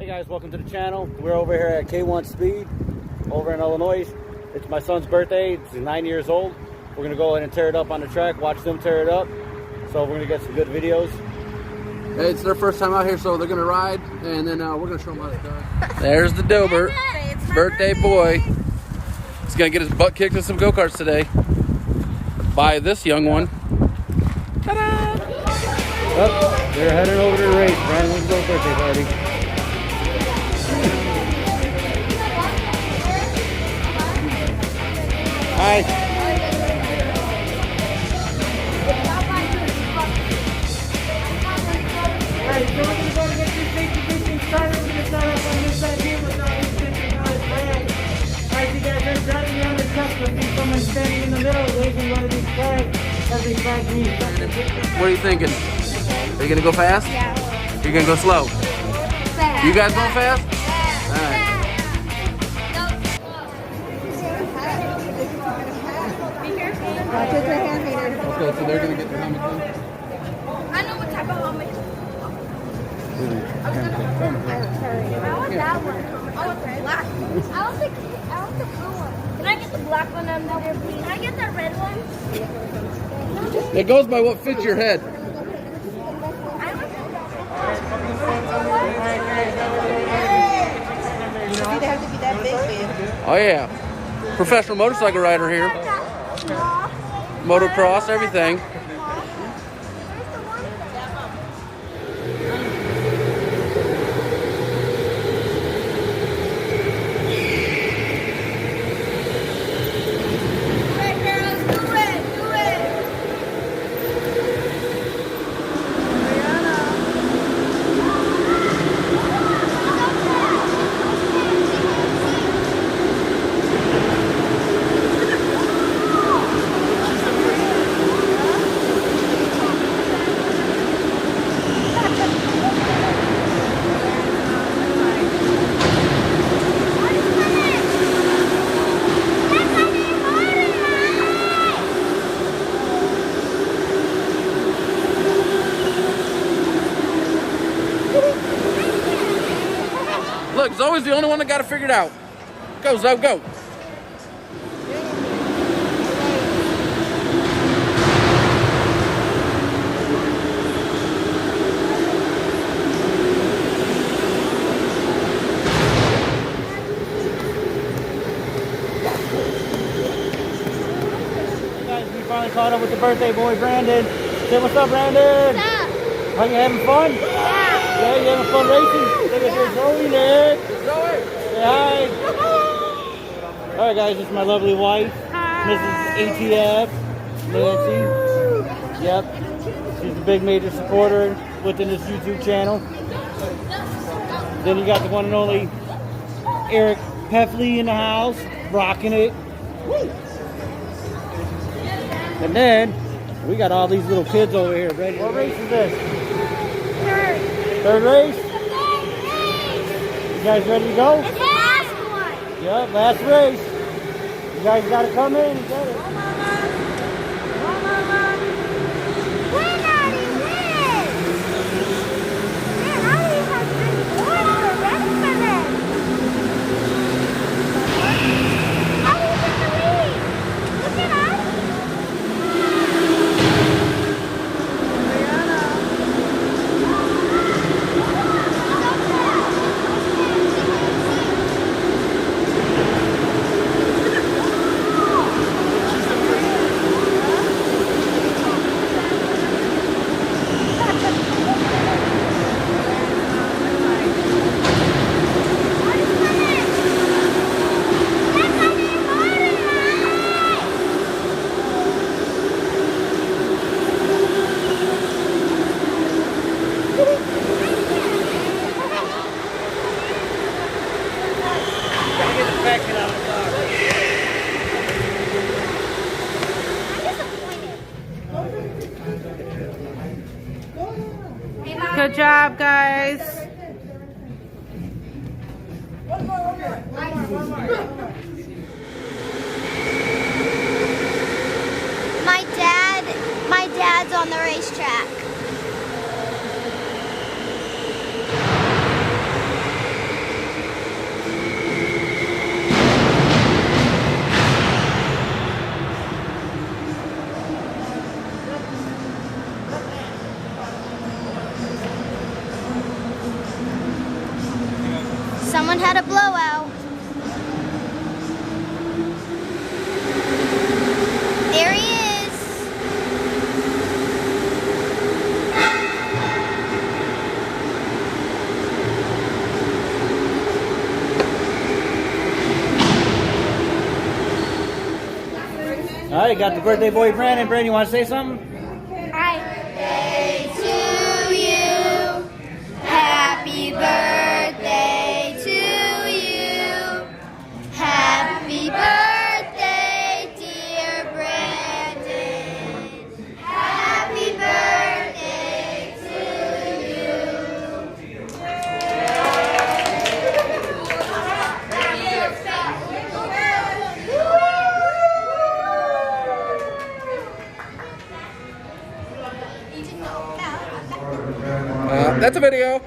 guys, welcome to the channel. We're over here at K1 Speed over in Illinois. It's my son's birthday. He's 9 years old. We're gonna go ahead and tear it up on the track, watch them tear it up. So we're gonna get some good videos. Hey, it's their first time out here, so they're gonna ride, and then we're gonna show them how it's done. There's the Dobert, birthday boy. He's gonna get his butt kicked in some go-karts today by this young one. Ta-da! Oh, they're heading over to the race. Brian wants to go birthday party. Hi. Alright, so we're going to go get this safety briefing started. We're going to start off on this side here with all these different colored flags. Alright, you guys are driving around the truck. You'll see someone standing in the middle waving one of these flags. Every flag means something. What are you thinking? Are you gonna go fast? Yeah. You're gonna go slow? Fast. You guys going fast? Fast. All right. Take your hand meter. Okay, so they're gonna get their helmet on. I know what type of helmet. I want that one. I want the black one. I want the blue one. Can I get the black one under there, please? Can I get the red one? It goes by what fits your head. They have to be that big, man. Oh yeah, professional motorcycle rider here. Motocross, everything. Look, Zoe's the only one that got it figured out. Go, Zoe, go. Guys, we finally caught up with the birthday boy, Brandon. Say what's up, Brandon? What's up? Are you having fun? Yeah, you having fun racing? Look at this Zoey, Nick. Zoe. Say hi. Alright guys, this is my lovely wife, Mrs. ATF, Nancy. Yep. She's a big major supporter within this YouTube channel. Then you got the one and only Eric Peffley in the house, rocking it. And then we got all these little kids over here ready. What race is this? Third race? You guys ready to go? It's the last one. Yep, last race. You guys gotta come in and get it. We're not in this. Man, I don't even have any more for rest for this. How do you get the lead? Look at us. Good job, guys. My dad's on the racetrack. Someone had a blowout. There he is. All right, got the birthday boy, Brandon. Brandon, you want to say something? Birthday to you. Happy birthday to you. Happy birthday, dear Brandon. Happy birthday to you. That's a video.